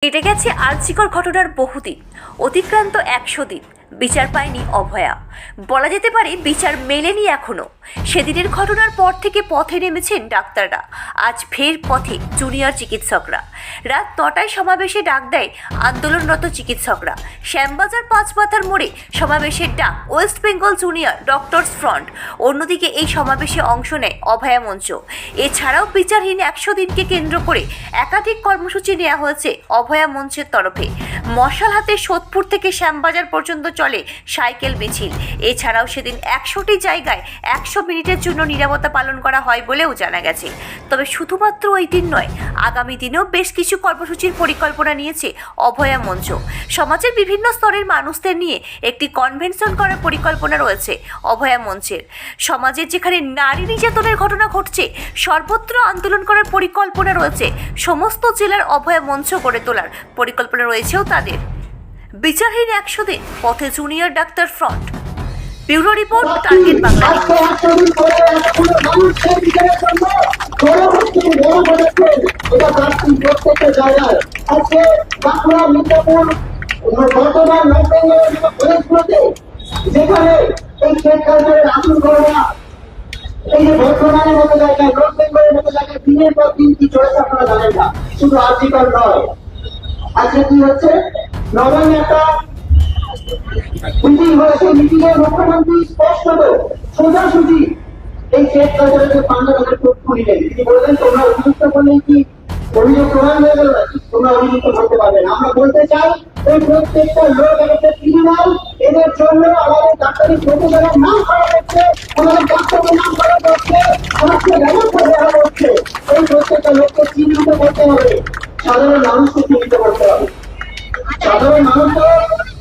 কেটে গেছে আর্জিকর ঘটনার বহুদিন, অতিক্রান্ত 100 দিন, বিচার পায়নি অভয়া। বলা যেতে পারে বিচার মেলেনি এখনো। সেদিনের ঘটনার পর থেকে পথে নেমেছেন ডাক্তাররা, আজ ফের পথে জুনিয়র চিকিৎসকরা। রাত 9টায় সমাবেশে ডাক দেয় আন্দোলনরত চিকিৎসকরা। শ্যামবাজার পাঁচমাথার মোড়ে সমাবেশের ডাক West Bengal junior doctors front. অন্যদিকে এই সমাবেশে অংশ নেয় অভয়া মঞ্চ। এছাড়াও বিচারহীন 100 দিনকে কেন্দ্র করে একাধিক কর্মসূচি নেওয়া হয়েছে অভয়া মঞ্চের তরফে। মশাল হাতে সোদপুর থেকে শ্যামবাজার পর্যন্ত চলে সাইকেল মিছিল। এছাড়াও সেদিন 100টি জায়গায় 100 মিনিটের জন্য নীরবতা পালন করা হয় বলেও জানা গেছে। তবে শুধুমাত্র ওই দিন নয়, আগামী দিনেও বেশ কিছু কর্মসূচির পরিকল্পনা নিয়েছে অভয়া মঞ্চ। সমাজের বিভিন্ন স্তরের মানুষদের নিয়ে একটি কনভেনশন করার পরিকল্পনা রয়েছে অভয়া মঞ্চের। সমাজের যেখানে নারী নির্যাতনের ঘটনা ঘটছে, সর্বত্র আন্দোলন করার পরিকল্পনা রয়েছে। সমস্ত জেলার অভয়া মঞ্চ গড়ে তোলার পরিকল্পনা রয়েছেও তাদের। বিচারহীন 100 দিন, পথে junior doctor front. Bureau report, target Bangla. যেখানে এই শেখ কালচারের আসল ঘটনা, এই যে বর্তমানের মতো জায়গায়, নর্থ বেঙ্গলের মতো জায়গায় দিনের পর দিন কি চলেছে আপনারা জানেন না। শুধু আর্জিকর নয়, আজকে কি হচ্ছে, নবান্নে একটা মিটিং হয়েছে। মিটিং এ মুখ্যমন্ত্রী স্পষ্ট সোজাসুজি এই শেখ কালচারের পান্ডাদের চোখ খুলিলেন। তিনি বললেন, তোমরা অভিযুক্ত করলেই কি অভিযোগ প্রমাণ হয়ে গেল নাকি? তোমরা অভিযুক্ত করতে পারবে না। আমরা বলতে চাই, এই প্রত্যেকটা লোক একটা ক্রিমিনাল। এদের জন্য আমাদের ডাক্তারি প্রফেশনের নাম খারাপ হচ্ছে, আমাদের ডাক্তারের নাম খারাপ হচ্ছে, আমাকে ব্যবস্থা দেওয়া হচ্ছে। এই প্রত্যেকটা লোককে চিহ্নিত করতে হবে, সাধারণ মানুষকে চিহ্নিত করতে হবে। সাধারণ মানুষকে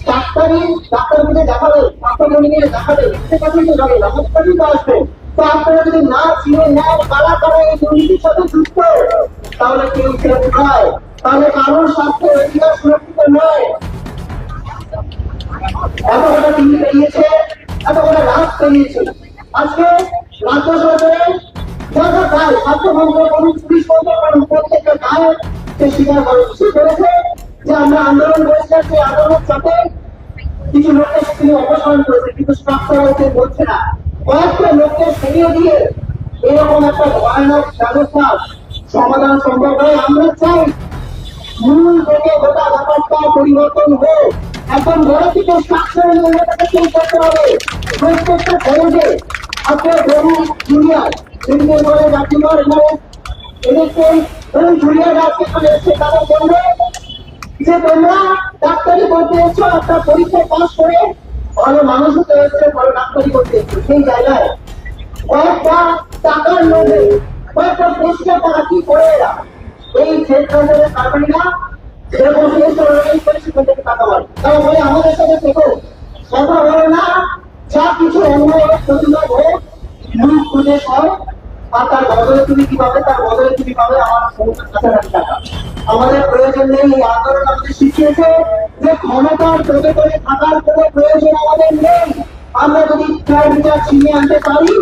ডাক্তারকে দেখাবে, ডাক্তারমণিকে দেখাবে, এদের কাছেই তো যাবে, আমাদের কাছেই তো আসবে। তো আপনারা যদি না চিনে নেন কারা কারা এই দুর্নীতির সাথে যুক্ত, তাহলে কেউ সেফ নয়, তাহলে কারোর স্বাস্থ্য অধিকার সুরক্ষিত নয়। এত কটা টিভি পেরিয়েছে, এত কটা রাত পেরিয়েছে। আজকে রাজ্য সরকারে যা যা গায়ে স্বাস্থ্যমন্ত্র করুন, পুলিশ মন্ত্র করুন, প্রত্যেকটা গায়ে সে স্বীকার করেছে যে আমরা আন্দোলন করেছিলাম, সেই আন্দোলন সাথে কিছু লোককে তিনি অপসারণ করেছে, কিন্তু স্ট্রাকচার বলছে না। কয়েকটা লোককে সরিয়ে দিয়ে এরকম একটা ভয়ানক ব্যবস্থা সমাধান সম্ভব হয়। আমরা চাই মূল থেকে গোটা ব্যাপারটা পরিবর্তন হোক। এখন বড় থেকে স্ট্রাকচার করতে হবে। প্রত্যেকটা কলেজে আপনার বহু জুনিয়র মেডিকেল কলেজ আর্জিকর এদেরকে বহু জুনিয়র ডাক্তার এসছে, তাদের বলবে যে তোমরা ডাক্তারি করতে এসছো, একটা পরীক্ষা পাস করে ভালো মানুষ হতে এসছে, ভালো ডাক্তারি করতে এসছো। সেই জায়গায় কয়েকটা টাকার লোভে কয়েকটা পরিষ্কার তারা কি করে এরা এই ক্ষেত্রে কারবারিরা সেরকম সেখান থেকে টাকা পায়। তারা বলে আমাদের সাথে থেকো, কথা বলে না। যা কিছু অন্যায় প্রতিবাদ হোক, মুখ খুঁজে সব, আর তার বদলে তুমি কি পাবে, তার বদলে তুমি পাবে আমার কাছাকাছি টাকা। আমাদের প্রয়োজন নেই। এই আন্দোলন আমাদের শিখিয়েছে যে ক্ষমতার চোখে করে থাকার কোনো প্রয়োজন আমাদের নেই। আমরা যদি বিচার ছিনিয়ে আনতে পারি,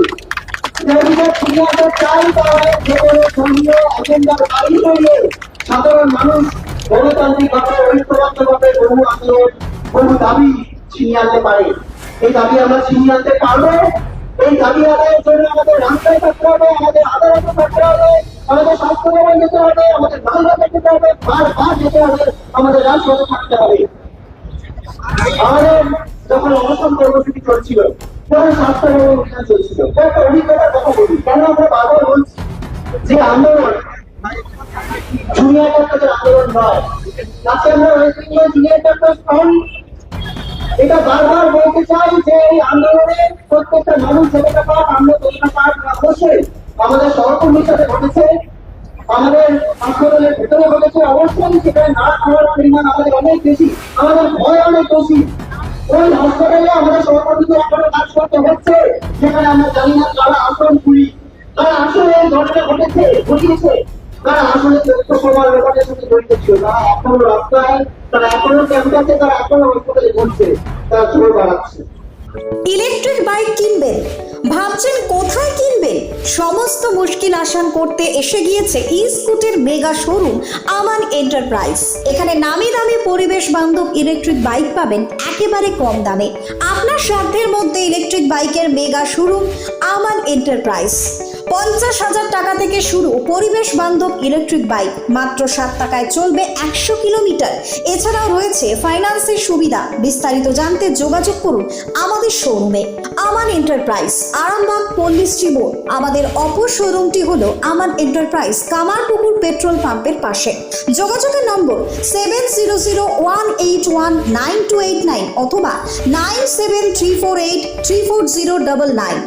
বিচার ছিনিয়ে আনতে চাই, তাহলে যে কোনো ধর্মীয় এজেন্ডার বাইরে সাধারণ মানুষ গণতান্ত্রিক ভাবে, ঐক্যবদ্ধ ভাবে বহু আন্দোলন, বহু দাবি ছিনিয়ে আনতে পারে। এই দাবি আমরা ছিনিয়ে আনতে পারবো। এই দাবি আদায়ের জন্য আমাদের রাস্তায় থাকতে হবে, আমাদের আদালতে থাকতে হবে, আমাদের স্বাস্থ্য ভবন যেতে হবে, আমাদের বাংলাতে যেতে হবে, বারবার যেতে হবে, আমাদের রাজপথে থাকতে হবে। আমাদের যখন অবস্থান কর্মসূচি চলছিল, তখন স্বাস্থ্য ভবন অভিযান চলছিল। একটা অভিজ্ঞতার কথা বলি, কেন আমরা বারবার বলছি যে আন্দোলন জুনিয়র ডাক্তারের আন্দোলন নয়। আজকে আমরা West Bengal junior doctor front এটা বারবার বলতে চাই যে এই আন্দোলনে প্রত্যেকটা মানুষ যতটা পাঠ, আমরা ততটা পাঠ অবশ্যই আমাদের সহকর্মীর সাথে ঘটেছে, আমাদের হাসপাতালের ভেতরে ঘটেছে। অবশ্যই সেখানে না খাওয়ার পরিমাণ আমাদের অনেক বেশি, আমাদের ভয় অনেক বেশি। ওই হাসপাতালে আমাদের সহকর্মীদের এখনো কাজ করতে হচ্ছে, সেখানে আমরা জানি না কারা আসন পুলিশ, তারা আসলে এই ঘটনা ঘটিয়েছে, তারা আসলে তথ্য প্রমাণ ব্যাপারের সাথে জড়িত ছিল। তারা এখনো রাস্তায়, তারা এখনো ক্যাম্পাসে, তারা এখনো হাসপাতালে ঘটছে, তারা জোর বাড়াচ্ছে। ইলেকট্রিক বাইক কিনবেন, ভাবছেন কোথায় কিনবেন? সমস্ত মুশকিল আসান করতে এসে গিয়েছে ই স্কুটের মেগা শোরুম আমান এন্টারপ্রাইজ। এখানে নামি দামি পরিবেশ বান্ধব ইলেকট্রিক বাইক পাবেন একেবারে কম দামে। আপনার সাধ্যের মধ্যে ইলেকট্রিক বাইকের মেগা শোরুম আমান এন্টারপ্রাইজ। 50,000 টাকা থেকে শুরু পরিবেশ বান্ধব ইলেকট্রিক বাইক, মাত্র 7 টাকায় চলবে 100 কিলোমিটার। এছাড়াও রয়েছে ফাইন্যান্সের সুবিধা। বিস্তারিত জানতে যোগাযোগ করুন আমাদের শোরুমে। আমান এন্টারপ্রাইজ, আরামবাগ পল্লী শ্রীবোর। আমাদের অপর শোরুমটি হলো আমান এন্টারপ্রাইজ, কামারপুকুর পেট্রোল পাম্পের পাশে। যোগাযোগের নম্বর 7001819289 অথবা 9734834099।